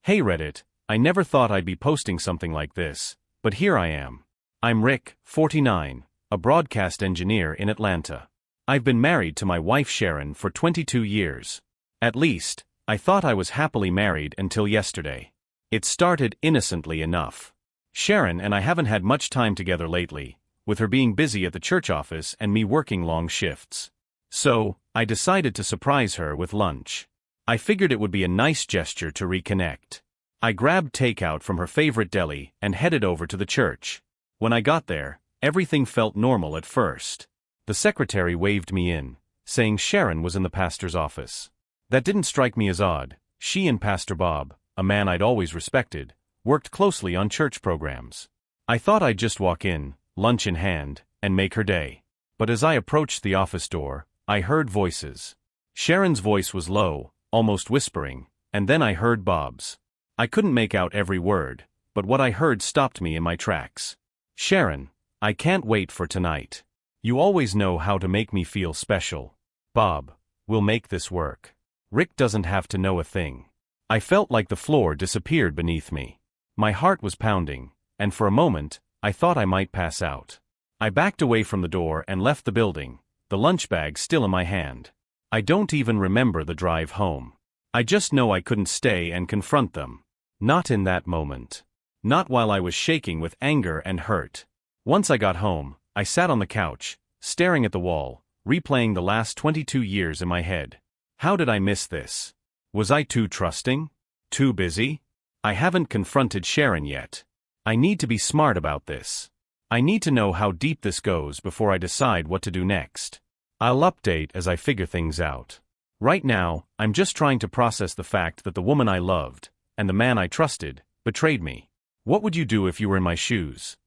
Hey Reddit, I never thought I'd be posting something like this, but here I am. I'm Rick, 49, a broadcast engineer in Atlanta. I've been married to my wife Sharon for 22 years. At least, I thought I was happily married until yesterday. It started innocently enough. Sharon and I haven't had much time together lately, with her being busy at the church office and me working long shifts. So, I decided to surprise her with lunch. I figured it would be a nice gesture to reconnect. I grabbed takeout from her favorite deli and headed over to the church. When I got there, everything felt normal at first. The secretary waved me in, saying Sharon was in the pastor's office. That didn't strike me as odd. She and Pastor Bob, a man I'd always respected, worked closely on church programs. I thought I'd just walk in, lunch in hand, and make her day. But as I approached the office door, I heard voices. Sharon's voice was low, almost whispering, and then I heard Bob's. I couldn't make out every word, but what I heard stopped me in my tracks. Sharon, I can't wait for tonight. You always know how to make me feel special. Bob, we'll make this work. Rick doesn't have to know a thing. I felt like the floor disappeared beneath me. My heart was pounding, and for a moment, I thought I might pass out. I backed away from the door and left the building, the lunch bag still in my hand. I don't even remember the drive home. I just know I couldn't stay and confront them. Not in that moment. Not while I was shaking with anger and hurt. Once I got home, I sat on the couch, staring at the wall, replaying the last 22 years in my head. How did I miss this? Was I too trusting? Too busy? I haven't confronted Sharon yet. I need to be smart about this. I need to know how deep this goes before I decide what to do next. I'll update as I figure things out. Right now, I'm just trying to process the fact that the woman I loved, and the man I trusted, betrayed me. What would you do if you were in my shoes?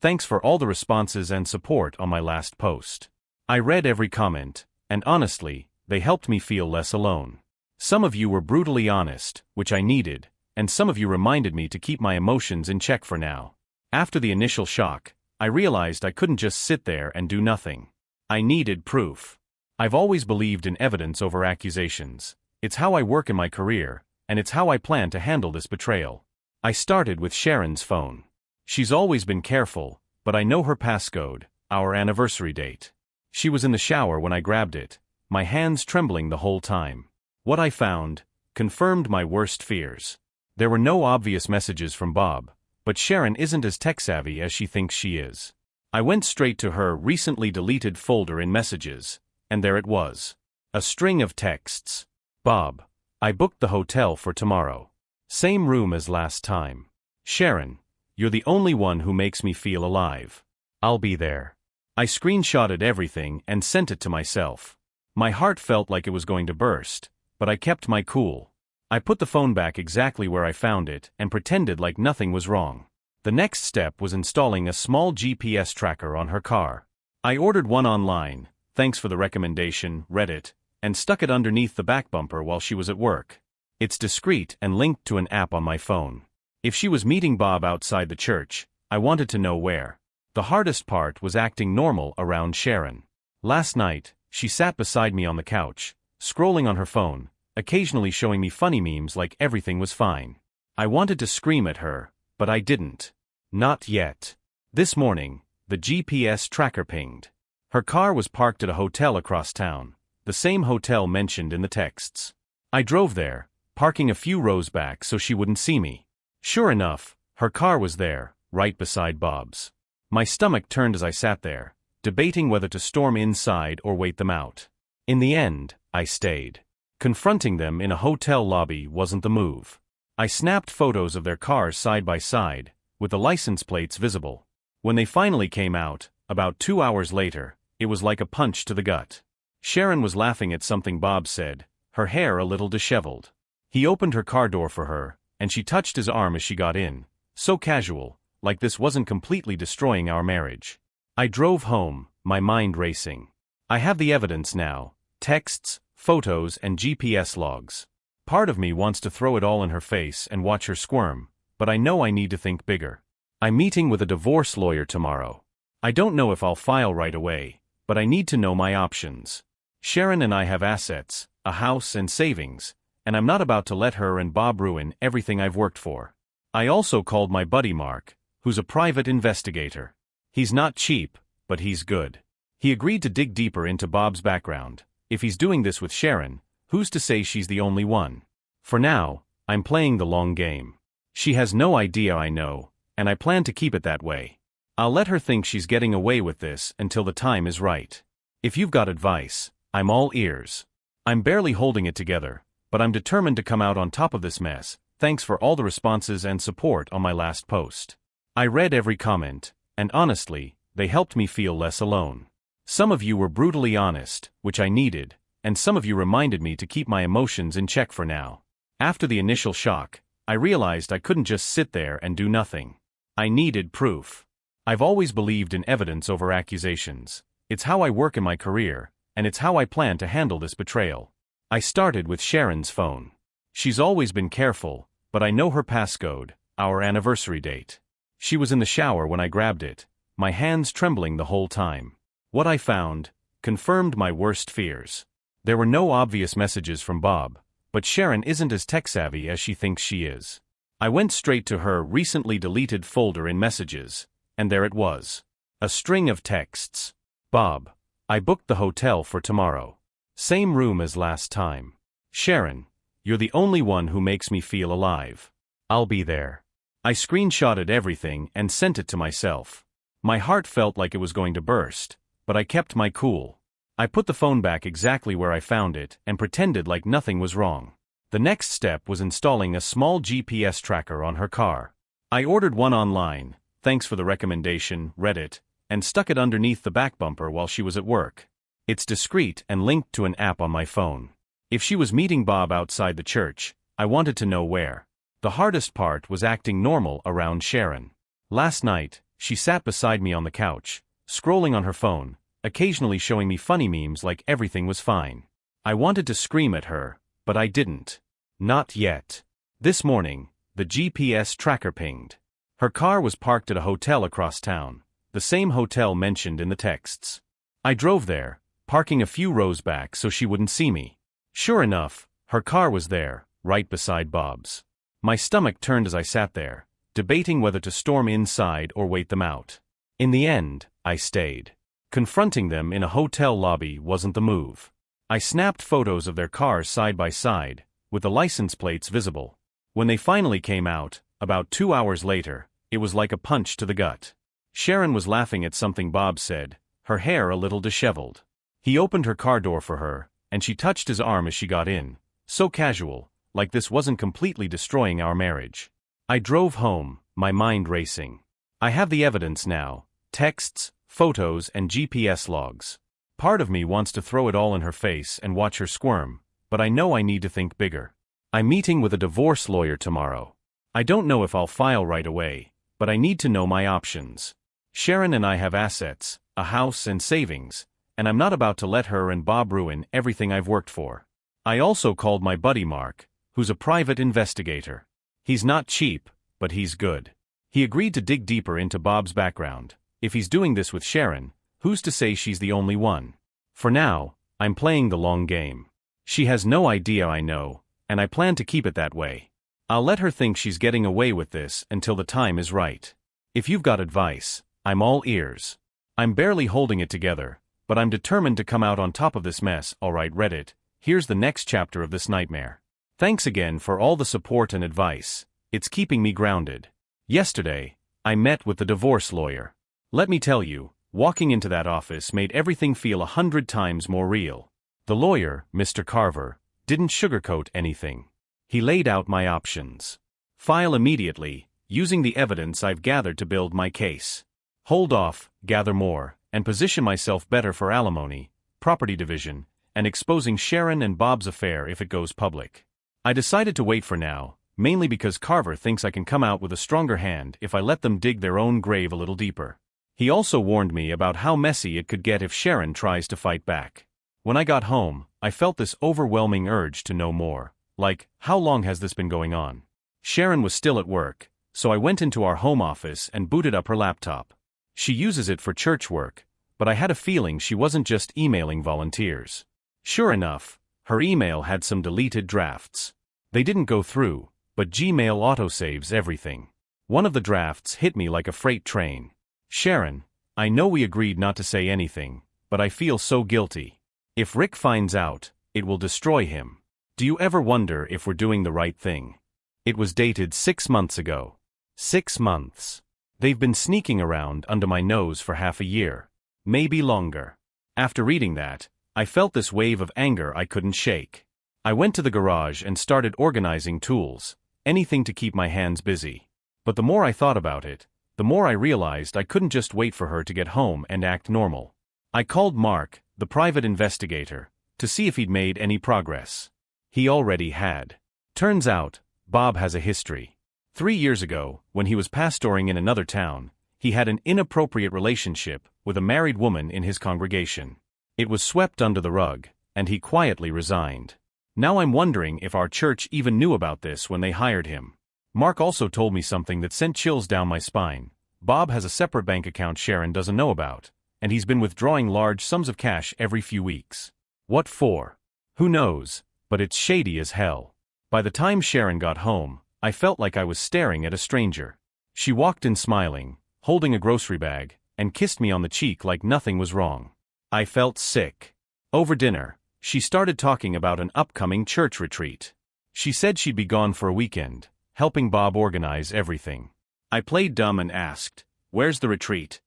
Thanks for all the responses and support on my last post. I read every comment, and honestly, they helped me feel less alone. Some of you were brutally honest, which I needed, and some of you reminded me to keep my emotions in check for now. After the initial shock, I realized I couldn't just sit there and do nothing. I needed proof. I've always believed in evidence over accusations. It's how I work in my career, and it's how I plan to handle this betrayal. I started with Sharon's phone. She's always been careful, but I know her passcode, our anniversary date. She was in the shower when I grabbed it, my hands trembling the whole time. What I found confirmed my worst fears. There were no obvious messages from Bob, but Sharon isn't as tech-savvy as she thinks she is. I went straight to her recently deleted folder in messages, and there it was. A string of texts. Bob, I booked the hotel for tomorrow. Same room as last time. Sharon, you're the only one who makes me feel alive. I'll be there. I screenshotted everything and sent it to myself. My heart felt like it was going to burst, but I kept my cool. I put the phone back exactly where I found it and pretended like nothing was wrong. The next step was installing a small GPS tracker on her car. I ordered one online, thanks for the recommendation, Reddit, and stuck it underneath the back bumper while she was at work. It's discreet and linked to an app on my phone. If she was meeting Bob outside the church, I wanted to know where. The hardest part was acting normal around Sharon. Last night, she sat beside me on the couch, scrolling on her phone, occasionally showing me funny memes like everything was fine. I wanted to scream at her, but I didn't. Not yet. This morning, the GPS tracker pinged. Her car was parked at a hotel across town, the same hotel mentioned in the texts. I drove there, parking a few rows back so she wouldn't see me. Sure enough, her car was there, right beside Bob's. My stomach turned as I sat there, debating whether to storm inside or wait them out. In the end, I stayed. Confronting them in a hotel lobby wasn't the move. I snapped photos of their cars side by side, with the license plates visible. When they finally came out, about 2 hours later, it was like a punch to the gut. Sharon was laughing at something Bob said, her hair a little disheveled. He opened her car door for her, and she touched his arm as she got in, so casual, like this wasn't completely destroying our marriage. I drove home, my mind racing. I have the evidence now, texts, photos, and GPS logs. Part of me wants to throw it all in her face and watch her squirm, but I know I need to think bigger. I'm meeting with a divorce lawyer tomorrow. I don't know if I'll file right away, but I need to know my options. Sharon and I have assets, a house and savings, and I'm not about to let her and Bob ruin everything I've worked for. I also called my buddy Mark, who's a private investigator. He's not cheap, but he's good. He agreed to dig deeper into Bob's background. If he's doing this with Sharon, who's to say she's the only one? For now, I'm playing the long game. She has no idea I know, and I plan to keep it that way. I'll let her think she's getting away with this until the time is right. If you've got advice, I'm all ears. I'm barely holding it together, but I'm determined to come out on top of this mess. Thanks for all the responses and support on my last post. I read every comment, and honestly, they helped me feel less alone. Some of you were brutally honest, which I needed, and some of you reminded me to keep my emotions in check for now. After the initial shock, I realized I couldn't just sit there and do nothing. I needed proof. I've always believed in evidence over accusations. It's how I work in my career, and it's how I plan to handle this betrayal. I started with Sharon's phone. She's always been careful, but I know her passcode, our anniversary date. She was in the shower when I grabbed it, my hands trembling the whole time. What I found confirmed my worst fears. There were no obvious messages from Bob, but Sharon isn't as tech-savvy as she thinks she is. I went straight to her recently deleted folder in messages, and there it was. A string of texts. Bob, I booked the hotel for tomorrow. Same room as last time. Sharon, you're the only one who makes me feel alive. I'll be there. I screenshotted everything and sent it to myself. My heart felt like it was going to burst, but I kept my cool. I put the phone back exactly where I found it and pretended like nothing was wrong. The next step was installing a small GPS tracker on her car. I ordered one online, thanks for the recommendation, Reddit, and stuck it underneath the back bumper while she was at work. It's discreet and linked to an app on my phone. If she was meeting Bob outside the church, I wanted to know where. The hardest part was acting normal around Sharon. Last night, she sat beside me on the couch, scrolling on her phone, occasionally showing me funny memes like everything was fine. I wanted to scream at her, but I didn't. Not yet. This morning, the GPS tracker pinged. Her car was parked at a hotel across town, the same hotel mentioned in the texts. I drove there, parking a few rows back so she wouldn't see me. Sure enough, her car was there, right beside Bob's. My stomach turned as I sat there, debating whether to storm inside or wait them out. In the end, I stayed. Confronting them in a hotel lobby wasn't the move. I snapped photos of their cars side by side, with the license plates visible. When they finally came out, about 2 hours later, it was like a punch to the gut. Sharon was laughing at something Bob said, her hair a little disheveled. He opened her car door for her, and she touched his arm as she got in, so casual, like this wasn't completely destroying our marriage. I drove home, my mind racing. I have the evidence now, texts, photos, and GPS logs. Part of me wants to throw it all in her face and watch her squirm, but I know I need to think bigger. I'm meeting with a divorce lawyer tomorrow. I don't know if I'll file right away, but I need to know my options. Sharon and I have assets, a house and savings, and I'm not about to let her and Bob ruin everything I've worked for. I also called my buddy Mark, who's a private investigator. He's not cheap, but he's good. He agreed to dig deeper into Bob's background. If he's doing this with Sharon, who's to say she's the only one? For now, I'm playing the long game. She has no idea I know, and I plan to keep it that way. I'll let her think she's getting away with this until the time is right. If you've got advice, I'm all ears. I'm barely holding it together, but I'm determined to come out on top of this mess. Alright Reddit, here's the next chapter of this nightmare. Thanks again for all the support and advice. It's keeping me grounded. Yesterday, I met with the divorce lawyer. Let me tell you, walking into that office made everything feel 100 times more real. The lawyer, Mr. Carver, didn't sugarcoat anything. He laid out my options. File immediately, using the evidence I've gathered to build my case. Hold off, gather more, and position myself better for alimony, property division, and exposing Sharon and Bob's affair if it goes public. I decided to wait for now, mainly because Carver thinks I can come out with a stronger hand if I let them dig their own grave a little deeper. He also warned me about how messy it could get if Sharon tries to fight back. When I got home, I felt this overwhelming urge to know more. Like, how long has this been going on? Sharon was still at work, so I went into our home office and booted up her laptop. She uses it for church work, but I had a feeling she wasn't just emailing volunteers. Sure enough, her email had some deleted drafts. They didn't go through, but Gmail autosaves everything. One of the drafts hit me like a freight train. Sharon, I know we agreed not to say anything, but I feel so guilty. If Rick finds out, it will destroy him. Do you ever wonder if we're doing the right thing? It was dated 6 months ago. 6 months. They've been sneaking around under my nose for half a year. Maybe longer. After reading that, I felt this wave of anger I couldn't shake. I went to the garage and started organizing tools, anything to keep my hands busy. But the more I thought about it, the more I realized I couldn't just wait for her to get home and act normal. I called Mark, the private investigator, to see if he'd made any progress. He already had. Turns out, Bob has a history. 3 years ago, when he was pastoring in another town, he had an inappropriate relationship with a married woman in his congregation. It was swept under the rug, and he quietly resigned. Now I'm wondering if our church even knew about this when they hired him. Mark also told me something that sent chills down my spine. Bob has a separate bank account Sharon doesn't know about, and he's been withdrawing large sums of cash every few weeks. What for? Who knows, but it's shady as hell. By the time Sharon got home, I felt like I was staring at a stranger. She walked in smiling, holding a grocery bag, and kissed me on the cheek like nothing was wrong. I felt sick. Over dinner, she started talking about an upcoming church retreat. She said she'd be gone for a weekend, helping Bob organize everything. I played dumb and asked, "Where's the retreat?"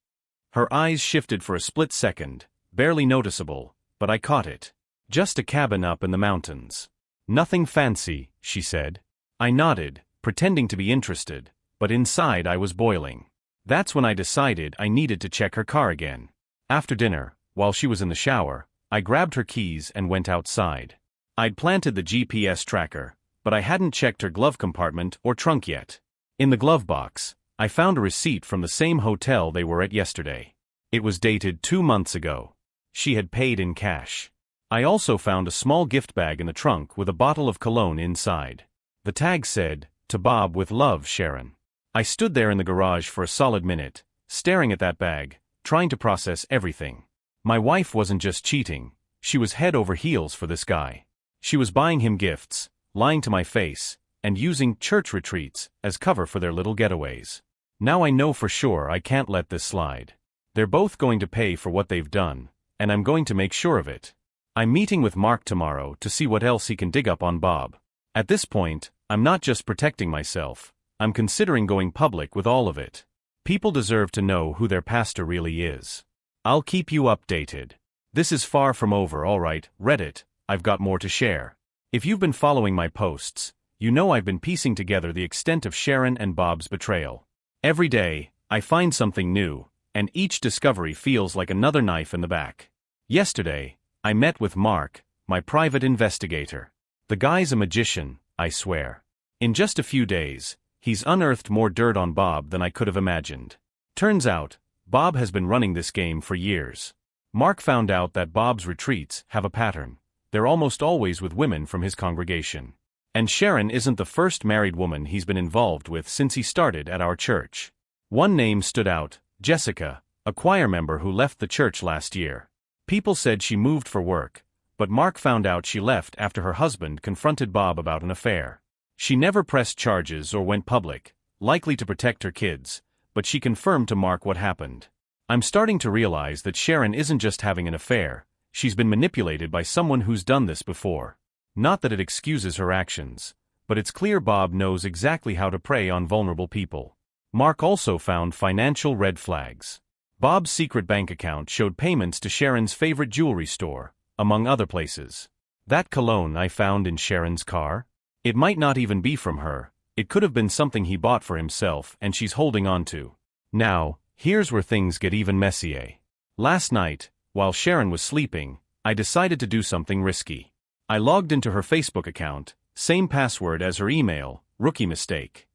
Her eyes shifted for a split second, barely noticeable, but I caught it. "Just a cabin up in the mountains. Nothing fancy," she said. I nodded, pretending to be interested, but inside I was boiling. That's when I decided I needed to check her car again. After dinner, while she was in the shower, I grabbed her keys and went outside. I'd planted the GPS tracker, but I hadn't checked her glove compartment or trunk yet. In the glove box, I found a receipt from the same hotel they were at yesterday. It was dated 2 months ago. She had paid in cash. I also found a small gift bag in the trunk with a bottle of cologne inside. The tag said, "To Bob with love, Sharon." I stood there in the garage for a solid minute, staring at that bag, trying to process everything. My wife wasn't just cheating, she was head over heels for this guy. She was buying him gifts, lying to my face, and using church retreats as cover for their little getaways. Now I know for sure I can't let this slide. They're both going to pay for what they've done, and I'm going to make sure of it. I'm meeting with Mark tomorrow to see what else he can dig up on Bob. At this point, I'm not just protecting myself, I'm considering going public with all of it. People deserve to know who their pastor really is. I'll keep you updated. This is far from over, alright, Reddit, I've got more to share. If you've been following my posts, you know I've been piecing together the extent of Sharon and Bob's betrayal. Every day, I find something new, and each discovery feels like another knife in the back. Yesterday, I met with Mark, my private investigator. The guy's a magician, I swear. In just a few days, he's unearthed more dirt on Bob than I could have imagined. Turns out, Bob has been running this game for years. Mark found out that Bob's retreats have a pattern. They're almost always with women from his congregation. And Sharon isn't the first married woman he's been involved with since he started at our church. One name stood out, Jessica, a choir member who left the church last year. People said she moved for work, but Mark found out she left after her husband confronted Bob about an affair. She never pressed charges or went public, likely to protect her kids, but she confirmed to Mark what happened. I'm starting to realize that Sharon isn't just having an affair, she's been manipulated by someone who's done this before. Not that it excuses her actions, but it's clear Bob knows exactly how to prey on vulnerable people. Mark also found financial red flags. Bob's secret bank account showed payments to Sharon's favorite jewelry store, among other places. That cologne I found in Sharon's car? It might not even be from her, it could have been something he bought for himself and she's holding on to. Now, here's where things get even messier. Last night, while Sharon was sleeping, I decided to do something risky. I logged into her Facebook account, same password as her email, rookie mistake.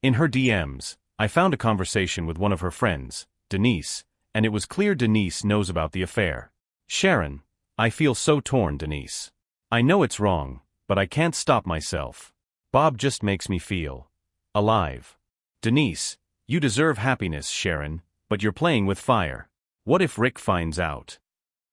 In her DMs, I found a conversation with one of her friends, Denise, and it was clear Denise knows about the affair. Sharon, I feel so torn, Denise. I know it's wrong, but I can't stop myself. Bob just makes me feel alive. Denise, you deserve happiness, Sharon, but you're playing with fire. What if Rick finds out?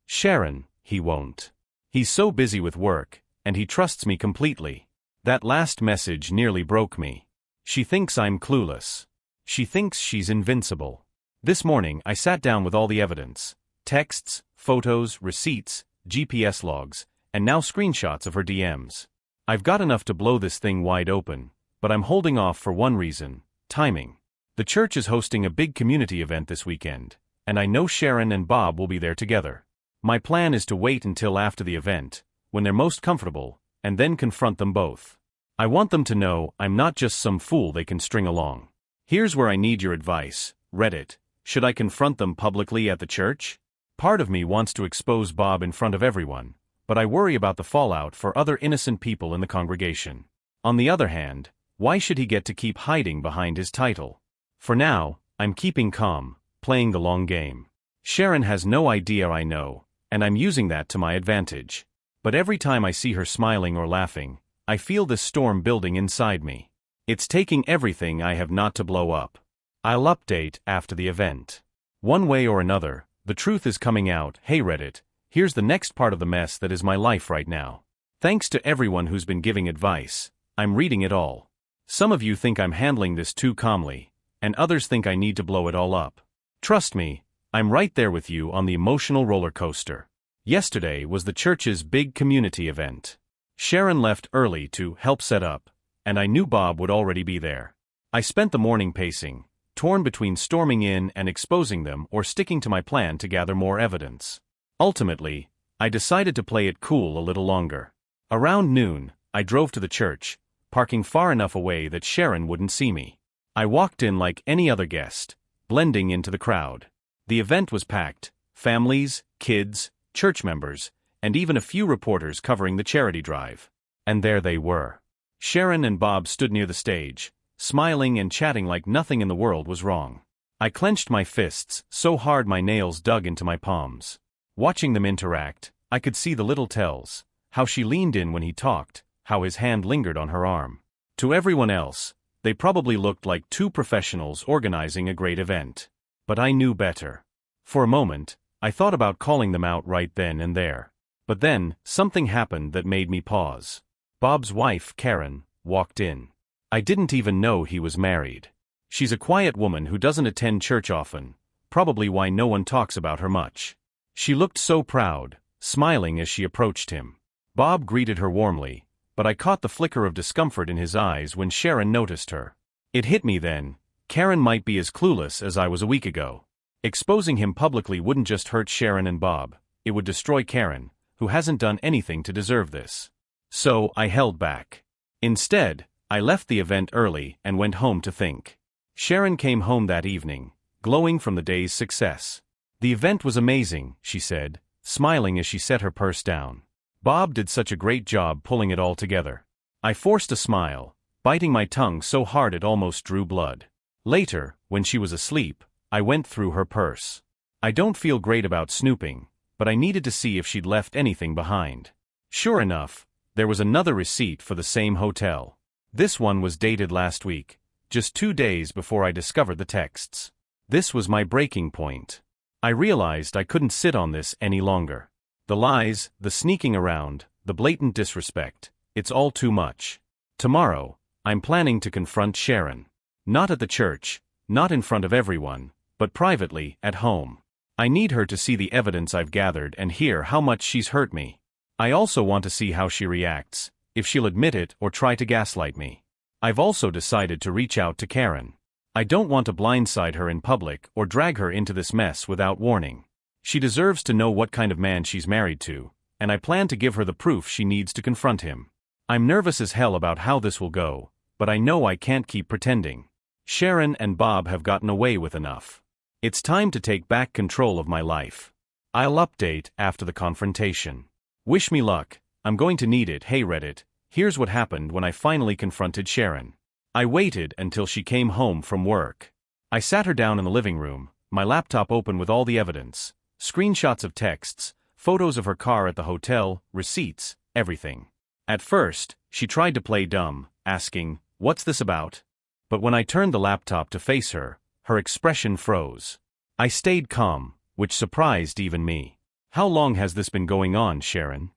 Sharon, he won't. He's so busy with work, and he trusts me completely. That last message nearly broke me. She thinks I'm clueless. She thinks she's invincible. This morning I sat down with all the evidence. Texts, photos, receipts, GPS logs, and now screenshots of her DMs. I've got enough to blow this thing wide open, but I'm holding off for one reason: timing. The church is hosting a big community event this weekend, and I know Sharon and Bob will be there together. My plan is to wait until after the event, when they're most comfortable, and then confront them both. I want them to know I'm not just some fool they can string along. Here's where I need your advice, Reddit. Should I confront them publicly at the church? Part of me wants to expose Bob in front of everyone, but I worry about the fallout for other innocent people in the congregation. On the other hand, why should he get to keep hiding behind his title? For now, I'm keeping calm, playing the long game. Sharon has no idea I know, and I'm using that to my advantage. But every time I see her smiling or laughing, I feel this storm building inside me. It's taking everything I have not to blow up. I'll update after the event. One way or another, the truth is coming out. Hey Reddit, here's the next part of the mess that is my life right now. Thanks to everyone who's been giving advice. I'm reading it all. Some of you think I'm handling this too calmly, and others think I need to blow it all up. Trust me, I'm right there with you on the emotional roller coaster. Yesterday was the church's big community event. Sharon left early to help set up, and I knew Bob would already be there. I spent the morning pacing, torn between storming in and exposing them or sticking to my plan to gather more evidence. Ultimately, I decided to play it cool a little longer. Around noon, I drove to the church, parking far enough away that Sharon wouldn't see me. I walked in like any other guest, blending into the crowd. The event was packed: families, kids, church members, and even a few reporters covering the charity drive. And there they were. Sharon and Bob stood near the stage, smiling and chatting like nothing in the world was wrong. I clenched my fists so hard my nails dug into my palms. Watching them interact, I could see the little tells: how she leaned in when he talked, how his hand lingered on her arm. To everyone else, they probably looked like two professionals organizing a great event. But I knew better. For a moment, I thought about calling them out right then and there. But then, something happened that made me pause. Bob's wife, Karen, walked in. I didn't even know he was married. She's a quiet woman who doesn't attend church often, probably why no one talks about her much. She looked so proud, smiling as she approached him. Bob greeted her warmly, but I caught the flicker of discomfort in his eyes when Sharon noticed her. It hit me then: Karen might be as clueless as I was a week ago. Exposing him publicly wouldn't just hurt Sharon and Bob, it would destroy Karen, who hasn't done anything to deserve this. So I held back. Instead, I left the event early and went home to think. Sharon came home that evening, glowing from the day's success. The event was amazing, she said, smiling as she set her purse down. Bob did such a great job pulling it all together. I forced a smile, biting my tongue so hard it almost drew blood. Later, when she was asleep, I went through her purse. I don't feel great about snooping, but I needed to see if she'd left anything behind. Sure enough, there was another receipt for the same hotel. This one was dated last week, just 2 days before I discovered the texts. This was my breaking point. I realized I couldn't sit on this any longer. The lies, the sneaking around, the blatant disrespect, it's all too much. Tomorrow, I'm planning to confront Sharon. Not at the church, not in front of everyone, but privately, at home. I need her to see the evidence I've gathered and hear how much she's hurt me. I also want to see how she reacts, if she'll admit it or try to gaslight me. I've also decided to reach out to Karen. I don't want to blindside her in public or drag her into this mess without warning. She deserves to know what kind of man she's married to, and I plan to give her the proof she needs to confront him. I'm nervous as hell about how this will go, but I know I can't keep pretending. Sharon and Bob have gotten away with enough. It's time to take back control of my life. I'll update after the confrontation. Wish me luck, I'm going to need it. Hey Reddit, here's what happened when I finally confronted Sharon. I waited until she came home from work. I sat her down in the living room, my laptop open with all the evidence, screenshots of texts, photos of her car at the hotel, receipts, everything. At first, she tried to play dumb, asking, "What's this about?" But when I turned the laptop to face her, her expression froze. I stayed calm, which surprised even me. "How long has this been going on, Sharon?"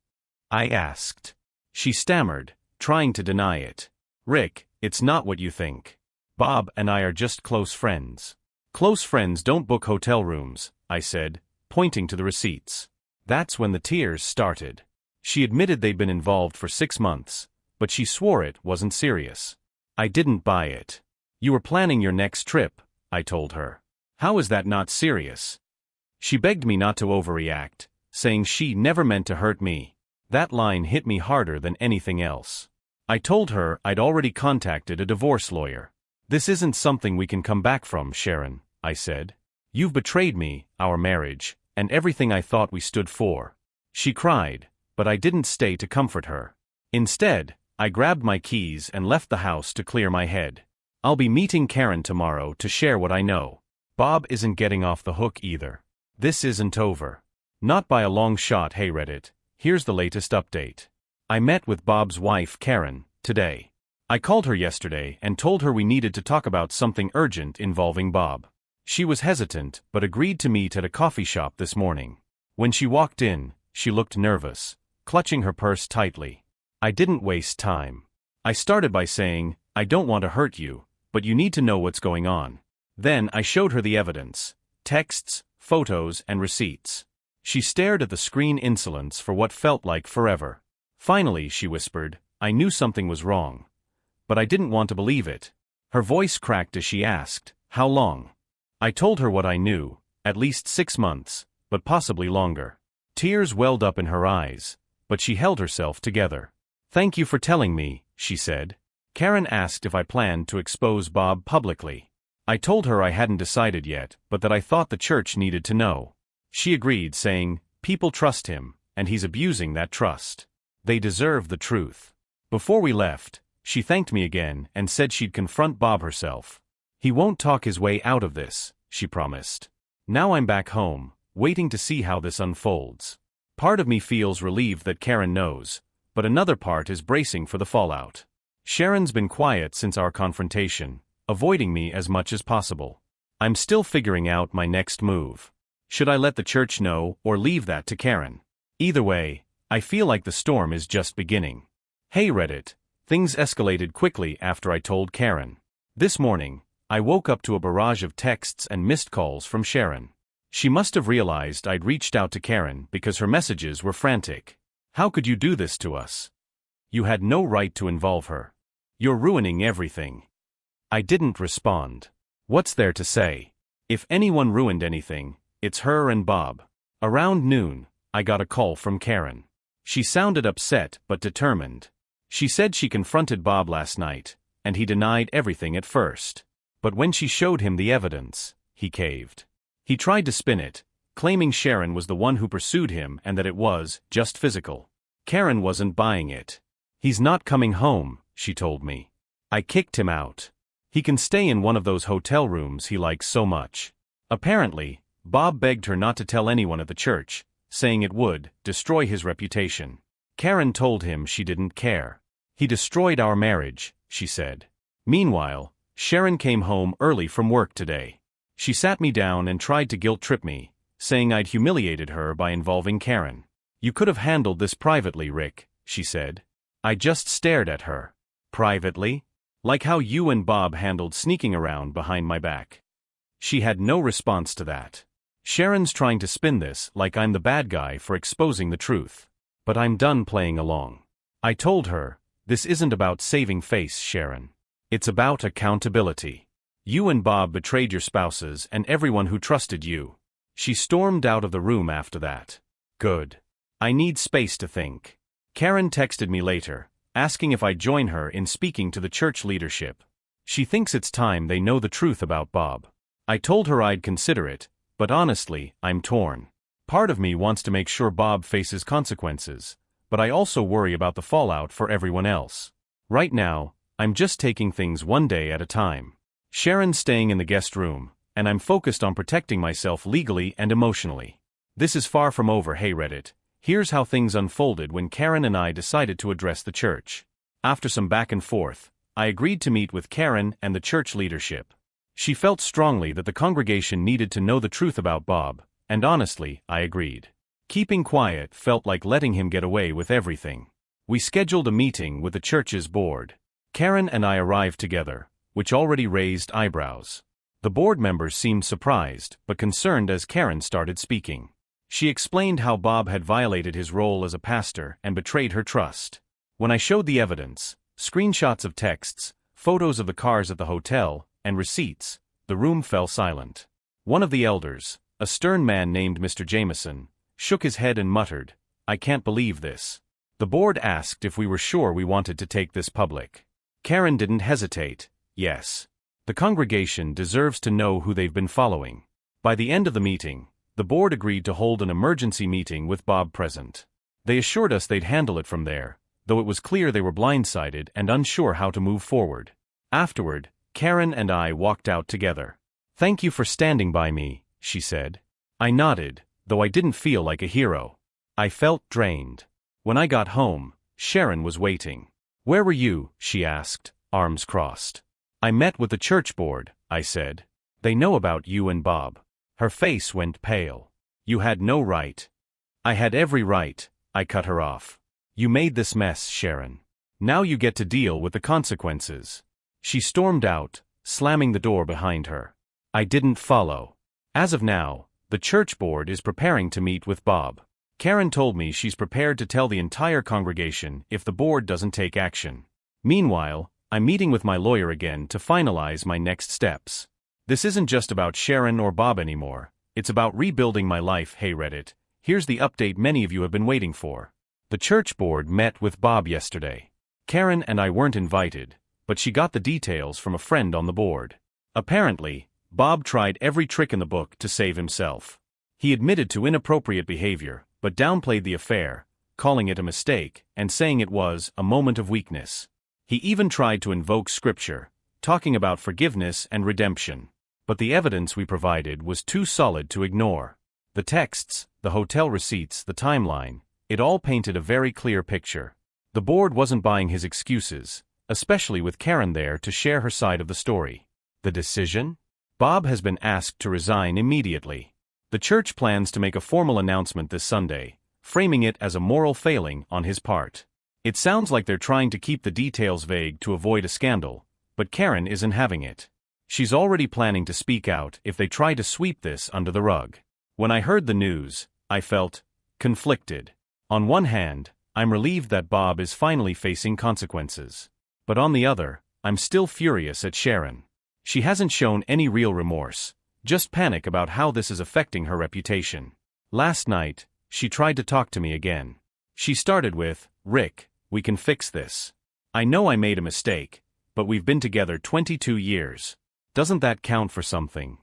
I asked. She stammered, trying to deny it. Rick, it's not what you think. Bob and I are just close friends. Close friends don't book hotel rooms, I said, pointing to the receipts. That's when the tears started. She admitted they'd been involved for 6 months, but she swore it wasn't serious. I didn't buy it. You were planning your next trip, I told her. How is that not serious? She begged me not to overreact, saying she never meant to hurt me. That line hit me harder than anything else. I told her I'd already contacted a divorce lawyer. This isn't something we can come back from, Sharon, I said. You've betrayed me, our marriage, and everything I thought we stood for. She cried, but I didn't stay to comfort her. Instead, I grabbed my keys and left the house to clear my head. I'll be meeting Karen tomorrow to share what I know. Bob isn't getting off the hook either. This isn't over. Not by a long shot. Hey Reddit, here's the latest update. I met with Bob's wife, Karen, today. I called her yesterday and told her we needed to talk about something urgent involving Bob. She was hesitant but agreed to meet at a coffee shop this morning. When she walked in, she looked nervous, clutching her purse tightly. I didn't waste time. I started by saying, I don't want to hurt you, but you need to know what's going on. Then I showed her the evidence, texts, photos, and receipts. She stared at the screen in insolence for what felt like forever. Finally, she whispered, I knew something was wrong. But I didn't want to believe it. Her voice cracked as she asked, how long? I told her what I knew, at least 6 months, but possibly longer. Tears welled up in her eyes, but she held herself together. Thank you for telling me, she said. Karen asked if I planned to expose Bob publicly. I told her I hadn't decided yet, but that I thought the church needed to know. She agreed, saying, people trust him, and he's abusing that trust. They deserve the truth. Before we left, she thanked me again and said she'd confront Bob herself. He won't talk his way out of this, she promised. Now I'm back home, waiting to see how this unfolds. Part of me feels relieved that Karen knows, but another part is bracing for the fallout. Sharon's been quiet since our confrontation, avoiding me as much as possible. I'm still figuring out my next move. Should I let the church know or leave that to Karen? Either way, I feel like the storm is just beginning. Hey Reddit, things escalated quickly after I told Karen. This morning, I woke up to a barrage of texts and missed calls from Sharon. She must have realized I'd reached out to Karen because her messages were frantic. How could you do this to us? You had no right to involve her. You're ruining everything. I didn't respond. What's there to say? If anyone ruined anything, it's her and Bob. Around noon, I got a call from Karen. She sounded upset but determined. She said she confronted Bob last night, and he denied everything at first. But when she showed him the evidence, he caved. He tried to spin it, claiming Sharon was the one who pursued him and that it was just physical. Karen wasn't buying it. He's not coming home, she told me. I kicked him out. He can stay in one of those hotel rooms he likes so much. Apparently, Bob begged her not to tell anyone at the church, saying it would destroy his reputation. Karen told him she didn't care. He destroyed our marriage, she said. Meanwhile, Sharon came home early from work today. She sat me down and tried to guilt-trip me, saying I'd humiliated her by involving Karen. You could have handled this privately, Rick, she said. I just stared at her. Privately? Like how you and Bob handled sneaking around behind my back. She had no response to that. Sharon's trying to spin this like I'm the bad guy for exposing the truth. But I'm done playing along. I told her, this isn't about saving face, Sharon. It's about accountability. You and Bob betrayed your spouses and everyone who trusted you. She stormed out of the room after that. Good. I need space to think. Karen texted me later, asking if I'd join her in speaking to the church leadership. She thinks it's time they know the truth about Bob. I told her I'd consider it, but honestly, I'm torn. Part of me wants to make sure Bob faces consequences, but I also worry about the fallout for everyone else. Right now, I'm just taking things one day at a time. Sharon's staying in the guest room, and I'm focused on protecting myself legally and emotionally. This is far from over. Hey Reddit, here's how things unfolded when Karen and I decided to address the church. After some back and forth, I agreed to meet with Karen and the church leadership. She felt strongly that the congregation needed to know the truth about Bob, and honestly, I agreed. Keeping quiet felt like letting him get away with everything. We scheduled a meeting with the church's board. Karen and I arrived together, which already raised eyebrows. The board members seemed surprised, but concerned as Karen started speaking. She explained how Bob had violated his role as a pastor and betrayed her trust. When I showed the evidence, screenshots of texts, photos of the cars at the hotel, and receipts, the room fell silent. One of the elders, a stern man named Mr. Jameson, shook his head and muttered, "I can't believe this." The board asked if we were sure we wanted to take this public. Karen didn't hesitate. Yes. The congregation deserves to know who they've been following. By the end of the meeting, the board agreed to hold an emergency meeting with Bob present. They assured us they'd handle it from there, though it was clear they were blindsided and unsure how to move forward. Afterward, Karen and I walked out together. "Thank you for standing by me," she said. I nodded, though I didn't feel like a hero. I felt drained. When I got home, Sharon was waiting. "Where were you?" she asked, arms crossed. "I met with the church board," I said. "They know about you and Bob." Her face went pale. "You had no right." "I had every right," I cut her off. "You made this mess, Sharon. Now you get to deal with the consequences." She stormed out, slamming the door behind her. I didn't follow. As of now, the church board is preparing to meet with Bob. Karen told me she's prepared to tell the entire congregation if the board doesn't take action. Meanwhile, I'm meeting with my lawyer again to finalize my next steps. This isn't just about Sharon or Bob anymore, it's about rebuilding my life. Hey Reddit, here's the update many of you have been waiting for. The church board met with Bob yesterday. Karen and I weren't invited, but she got the details from a friend on the board. Apparently, Bob tried every trick in the book to save himself. He admitted to inappropriate behavior, but downplayed the affair, calling it a mistake and saying it was a moment of weakness. He even tried to invoke scripture, talking about forgiveness and redemption. But the evidence we provided was too solid to ignore. The texts, the hotel receipts, the timeline, it all painted a very clear picture. The board wasn't buying his excuses, especially with Karen there to share her side of the story. The decision? Bob has been asked to resign immediately. The church plans to make a formal announcement this Sunday, framing it as a moral failing on his part. It sounds like they're trying to keep the details vague to avoid a scandal, but Karen isn't having it. She's already planning to speak out if they try to sweep this under the rug. When I heard the news, I felt conflicted. On one hand, I'm relieved that Bob is finally facing consequences. But on the other, I'm still furious at Sharon. She hasn't shown any real remorse, just panic about how this is affecting her reputation. Last night, she tried to talk to me again. She started with, "Rick, we can fix this. I know I made a mistake, but we've been together 22 years. Doesn't that count for something?"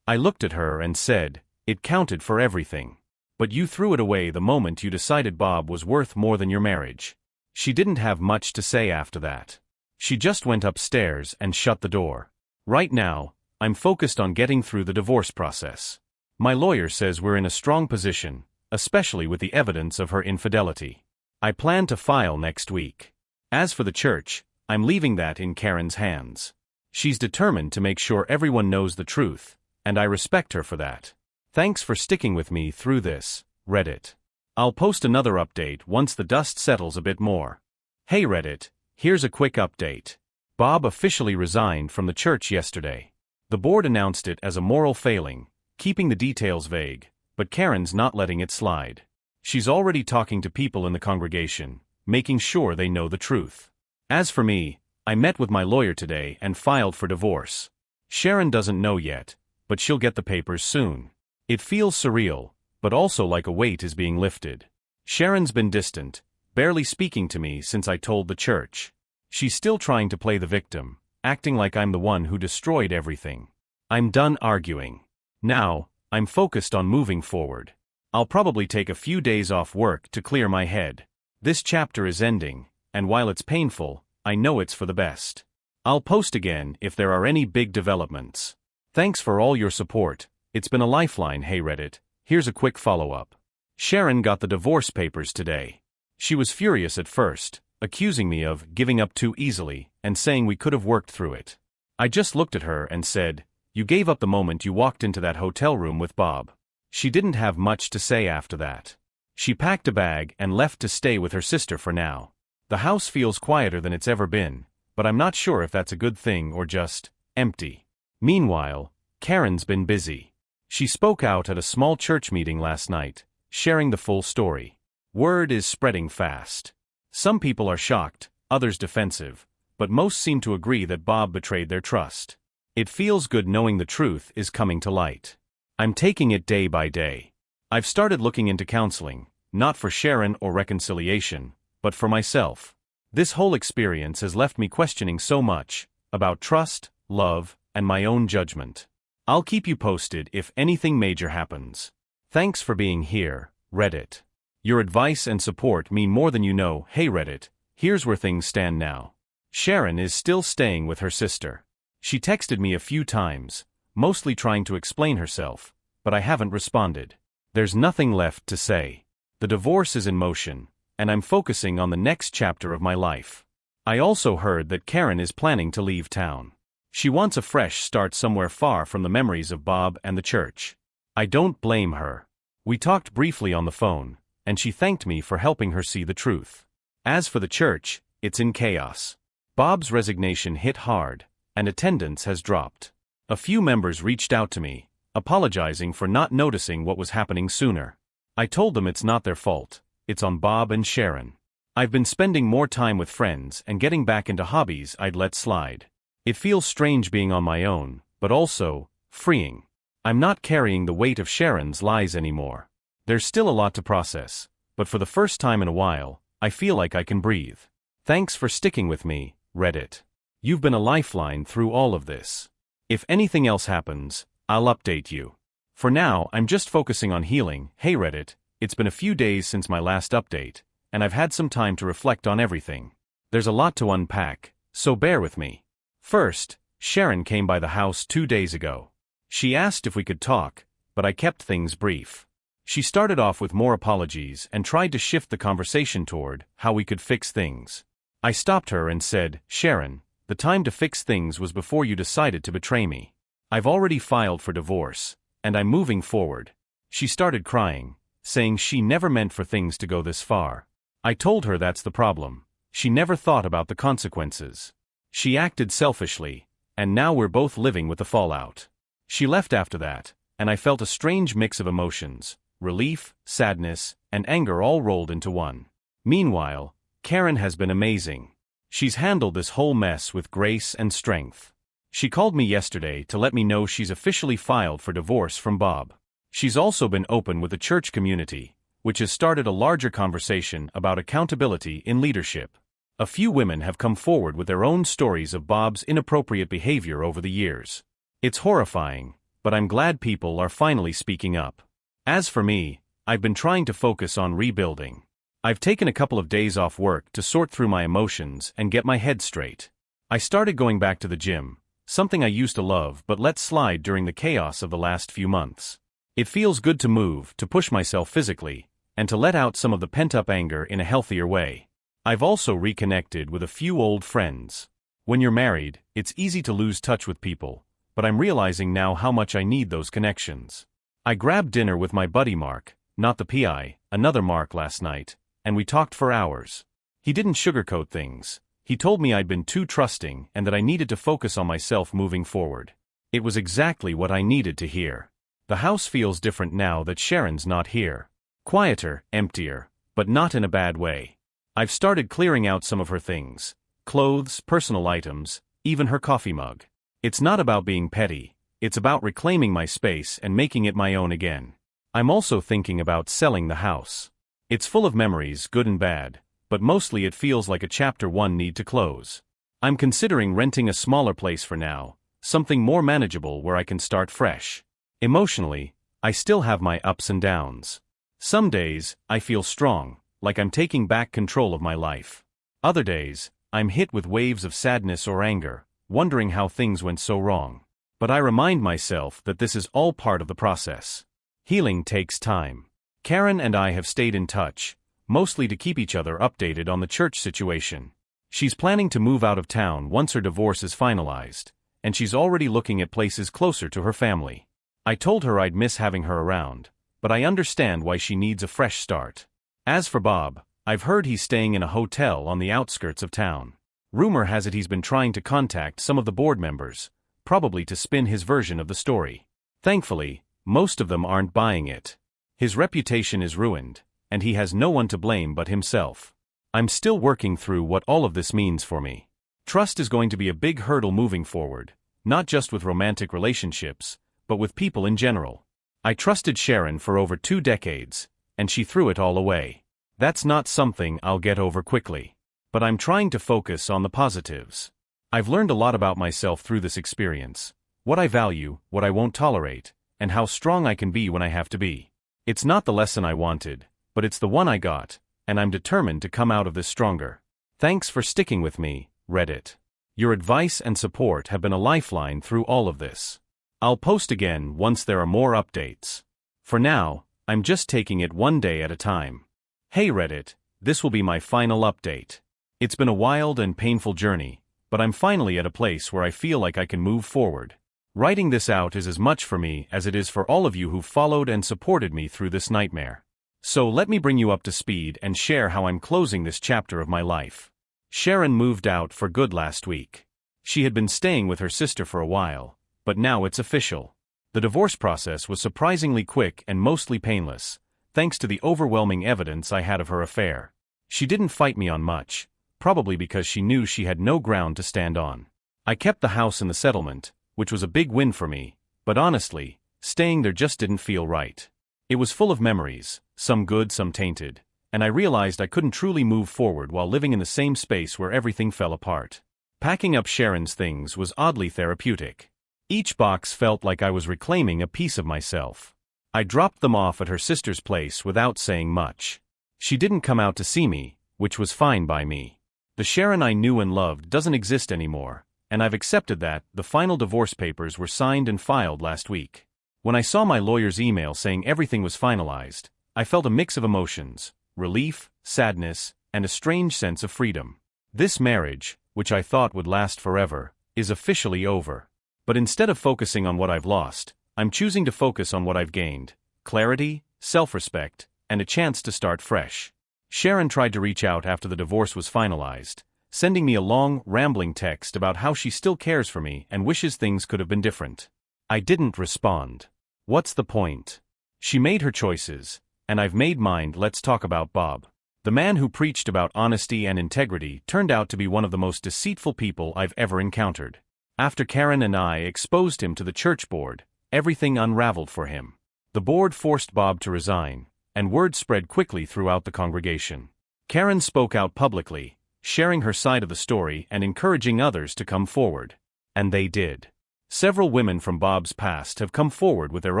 I looked at her and said, "It counted for everything. But you threw it away the moment you decided Bob was worth more than your marriage." She didn't have much to say after that. She just went upstairs and shut the door. Right now, I'm focused on getting through the divorce process. My lawyer says we're in a strong position, especially with the evidence of her infidelity. I plan to file next week. As for the church, I'm leaving that in Karen's hands. She's determined to make sure everyone knows the truth, and I respect her for that. Thanks for sticking with me through this, Reddit. I'll post another update once the dust settles a bit more. Hey Reddit, here's a quick update. Bob officially resigned from the church yesterday. The board announced it as a moral failing, keeping the details vague, but Karen's not letting it slide. She's already talking to people in the congregation, making sure they know the truth. As for me, I met with my lawyer today and filed for divorce. Sharon doesn't know yet, but she'll get the papers soon. It feels surreal, but also like a weight is being lifted. Sharon's been distant, barely speaking to me since I told the church. She's still trying to play the victim, acting like I'm the one who destroyed everything. I'm done arguing. Now, I'm focused on moving forward. I'll probably take a few days off work to clear my head. This chapter is ending, and while it's painful, I know it's for the best. I'll post again if there are any big developments. Thanks for all your support. It's been a lifeline. Hey Reddit, here's a quick follow-up. Sharon got the divorce papers today. She was furious at first, accusing me of giving up too easily and saying we could have worked through it. I just looked at her and said, "You gave up the moment you walked into that hotel room with Bob." She didn't have much to say after that. She packed a bag and left to stay with her sister for now. The house feels quieter than it's ever been, but I'm not sure if that's a good thing or just empty. Meanwhile, Karen's been busy. She spoke out at a small church meeting last night, sharing the full story. Word is spreading fast. Some people are shocked, others defensive, but most seem to agree that Bob betrayed their trust. It feels good knowing the truth is coming to light. I'm taking it day by day. I've started looking into counseling, not for Sharon or reconciliation, but for myself. This whole experience has left me questioning so much about trust, love, and my own judgment. I'll keep you posted if anything major happens. Thanks for being here, Reddit. Your advice and support mean more than you know. Hey Reddit, here's where things stand now. Sharon is still staying with her sister. She texted me a few times, mostly trying to explain herself, but I haven't responded. There's nothing left to say. The divorce is in motion, and I'm focusing on the next chapter of my life. I also heard that Karen is planning to leave town. She wants a fresh start somewhere far from the memories of Bob and the church. I don't blame her. We talked briefly on the phone, and she thanked me for helping her see the truth. As for the church, it's in chaos. Bob's resignation hit hard, and attendance has dropped. A few members reached out to me, apologizing for not noticing what was happening sooner. I told them it's not their fault, it's on Bob and Sharon. I've been spending more time with friends and getting back into hobbies I'd let slide. It feels strange being on my own, but also freeing. I'm not carrying the weight of Sharon's lies anymore. There's still a lot to process, but for the first time in a while, I feel like I can breathe. Thanks for sticking with me, Reddit. You've been a lifeline through all of this. If anything else happens, I'll update you. For now, I'm just focusing on healing. Hey Reddit, it's been a few days since my last update, and I've had some time to reflect on everything. There's a lot to unpack, so bear with me. First, Sharon came by the house 2 days ago. She asked if we could talk, but I kept things brief. She started off with more apologies and tried to shift the conversation toward how we could fix things. I stopped her and said, Sharon, the time to fix things was before you decided to betray me. I've already filed for divorce, and I'm moving forward. She started crying, saying she never meant for things to go this far. I told her that's the problem. She never thought about the consequences. She acted selfishly, and now we're both living with the fallout. She left after that, and I felt a strange mix of emotions, relief, sadness, and anger all rolled into one. Meanwhile, Karen has been amazing. She's handled this whole mess with grace and strength. She called me yesterday to let me know she's officially filed for divorce from Bob. She's also been open with the church community, which has started a larger conversation about accountability in leadership. A few women have come forward with their own stories of Bob's inappropriate behavior over the years. It's horrifying, but I'm glad people are finally speaking up. As for me, I've been trying to focus on rebuilding. I've taken a couple of days off work to sort through my emotions and get my head straight. I started going back to the gym, something I used to love but let slide during the chaos of the last few months. It feels good to move, to push myself physically, and to let out some of the pent-up anger in a healthier way. I've also reconnected with a few old friends. When you're married, it's easy to lose touch with people, but I'm realizing now how much I need those connections. I grabbed dinner with my buddy Mark, not the PI, another Mark last night, and we talked for hours. He didn't sugarcoat things. He told me I'd been too trusting and that I needed to focus on myself moving forward. It was exactly what I needed to hear. The house feels different now that Sharon's not here. Quieter, emptier, but not in a bad way. I've started clearing out some of her things. Clothes, personal items, even her coffee mug. It's not about being petty, it's about reclaiming my space and making it my own again. I'm also thinking about selling the house. It's full of memories, good and bad, but mostly it feels like a chapter one need to close. I'm considering renting a smaller place for now, something more manageable where I can start fresh. Emotionally, I still have my ups and downs. Some days, I feel strong, like I'm taking back control of my life. Other days, I'm hit with waves of sadness or anger, wondering how things went so wrong. But I remind myself that this is all part of the process. Healing takes time. Karen and I have stayed in touch, mostly to keep each other updated on the church situation. She's planning to move out of town once her divorce is finalized, and she's already looking at places closer to her family. I told her I'd miss having her around, but I understand why she needs a fresh start. As for Bob, I've heard he's staying in a hotel on the outskirts of town. Rumor has it he's been trying to contact some of the board members, probably to spin his version of the story. Thankfully, most of them aren't buying it. His reputation is ruined, and he has no one to blame but himself. I'm still working through what all of this means for me. Trust is going to be a big hurdle moving forward, not just with romantic relationships, but with people in general. I trusted Sharon for over 2 decades, and she threw it all away. That's not something I'll get over quickly. But I'm trying to focus on the positives. I've learned a lot about myself through this experience, what I value, what I won't tolerate, and how strong I can be when I have to be. It's not the lesson I wanted, but it's the one I got, and I'm determined to come out of this stronger. Thanks for sticking with me, Reddit. Your advice and support have been a lifeline through all of this. I'll post again once there are more updates. For now, I'm just taking it one day at a time. Hey Reddit, this will be my final update. It's been a wild and painful journey, but I'm finally at a place where I feel like I can move forward. Writing this out is as much for me as it is for all of you who followed and supported me through this nightmare. So let me bring you up to speed and share how I'm closing this chapter of my life. Sharon moved out for good last week. She had been staying with her sister for a while, but now it's official. The divorce process was surprisingly quick and mostly painless, thanks to the overwhelming evidence I had of her affair. She didn't fight me on much, probably because she knew she had no ground to stand on. I kept the house in the settlement, which was a big win for me, but honestly, staying there just didn't feel right. It was full of memories, some good, some tainted, and I realized I couldn't truly move forward while living in the same space where everything fell apart. Packing up Sharon's things was oddly therapeutic. Each box felt like I was reclaiming a piece of myself. I dropped them off at her sister's place without saying much. She didn't come out to see me, which was fine by me. The Sharon I knew and loved doesn't exist anymore, and I've accepted that. The final divorce papers were signed and filed last week. When I saw my lawyer's email saying everything was finalized, I felt a mix of emotions, relief, sadness, and a strange sense of freedom. This marriage, which I thought would last forever, is officially over. But instead of focusing on what I've lost, I'm choosing to focus on what I've gained: clarity, self-respect, and a chance to start fresh. Sharon tried to reach out after the divorce was finalized, sending me a long, rambling text about how she still cares for me and wishes things could have been different. I didn't respond. What's the point? She made her choices, and I've made mine. Let's talk about Bob. The man who preached about honesty and integrity turned out to be one of the most deceitful people I've ever encountered. After Karen and I exposed him to the church board, everything unraveled for him. The board forced Bob to resign, and word spread quickly throughout the congregation. Karen spoke out publicly, sharing her side of the story and encouraging others to come forward. And they did. Several women from Bob's past have come forward with their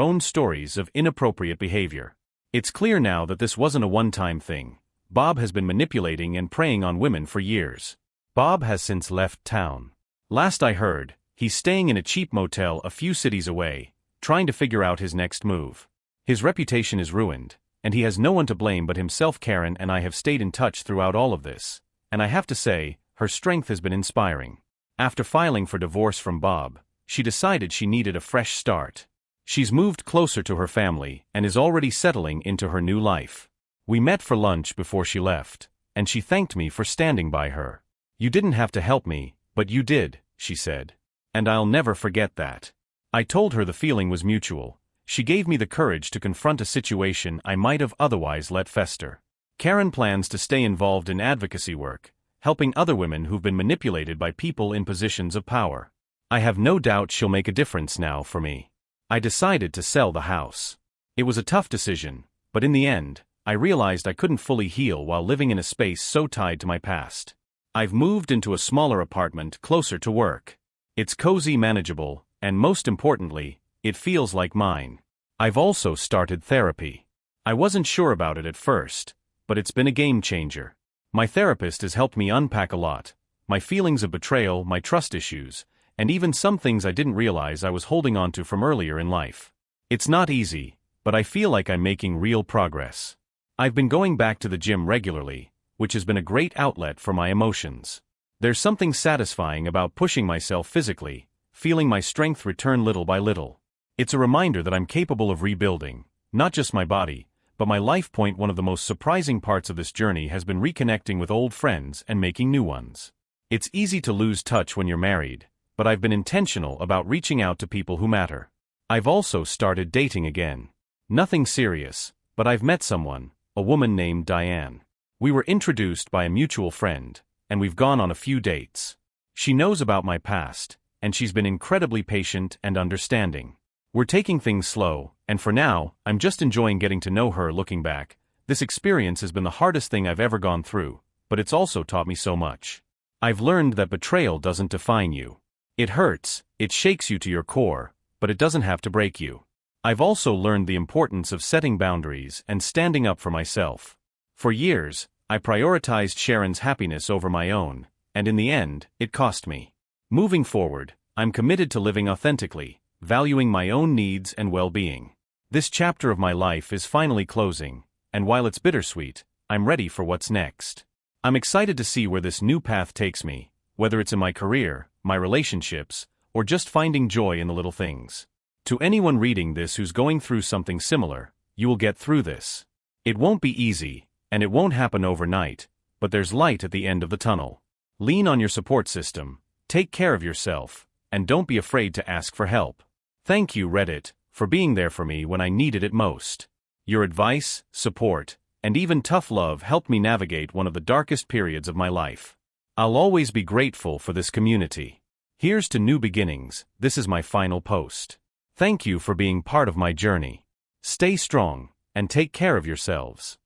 own stories of inappropriate behavior. It's clear now that this wasn't a one-time thing. Bob has been manipulating and preying on women for years. Bob has since left town. Last I heard, he's staying in a cheap motel a few cities away, trying to figure out his next move. His reputation is ruined, and he has no one to blame but himself. Karen and I have stayed in touch throughout all of this, and I have to say, her strength has been inspiring. After filing for divorce from Bob, she decided she needed a fresh start. She's moved closer to her family and is already settling into her new life. We met for lunch before she left, and she thanked me for standing by her. "You didn't have to help me, but you did," she said. And I'll never forget that. I told her the feeling was mutual. She gave me the courage to confront a situation I might have otherwise let fester. Karen plans to stay involved in advocacy work, helping other women who've been manipulated by people in positions of power. I have no doubt she'll make a difference now for me. I decided to sell the house. It was a tough decision, but in the end, I realized I couldn't fully heal while living in a space so tied to my past. I've moved into a smaller apartment closer to work. It's cozy, manageable, and most importantly, it feels like mine. I've also started therapy. I wasn't sure about it at first, but it's been a game changer. My therapist has helped me unpack a lot: my feelings of betrayal, my trust issues, and even some things I didn't realize I was holding on to from earlier in life. It's not easy, but I feel like I'm making real progress. I've been going back to the gym regularly, which has been a great outlet for my emotions. There's something satisfying about pushing myself physically, feeling my strength return little by little. It's a reminder that I'm capable of rebuilding, not just my body, but my life point, one of the most surprising parts of this journey has been reconnecting with old friends and making new ones. It's easy to lose touch when you're married, but I've been intentional about reaching out to people who matter. I've also started dating again. Nothing serious, but I've met someone, a woman named Diane. We were introduced by a mutual friend, and we've gone on a few dates. She knows about my past, and she's been incredibly patient and understanding. We're taking things slow, and for now, I'm just enjoying getting to know her. Looking back, this experience has been the hardest thing I've ever gone through, but it's also taught me so much. I've learned that betrayal doesn't define you. It hurts, it shakes you to your core, but it doesn't have to break you. I've also learned the importance of setting boundaries and standing up for myself. For years, I prioritized Sharon's happiness over my own, and in the end, it cost me. Moving forward, I'm committed to living authentically, valuing my own needs and well-being. This chapter of my life is finally closing, and while it's bittersweet, I'm ready for what's next. I'm excited to see where this new path takes me, whether it's in my career, my relationships, or just finding joy in the little things. To anyone reading this who's going through something similar, you will get through this. It won't be easy, and it won't happen overnight, but there's light at the end of the tunnel. Lean on your support system, take care of yourself, and don't be afraid to ask for help. Thank you, Reddit, for being there for me when I needed it most. Your advice, support, and even tough love helped me navigate one of the darkest periods of my life. I'll always be grateful for this community. Here's to new beginnings. This is my final post. Thank you for being part of my journey. Stay strong, and take care of yourselves.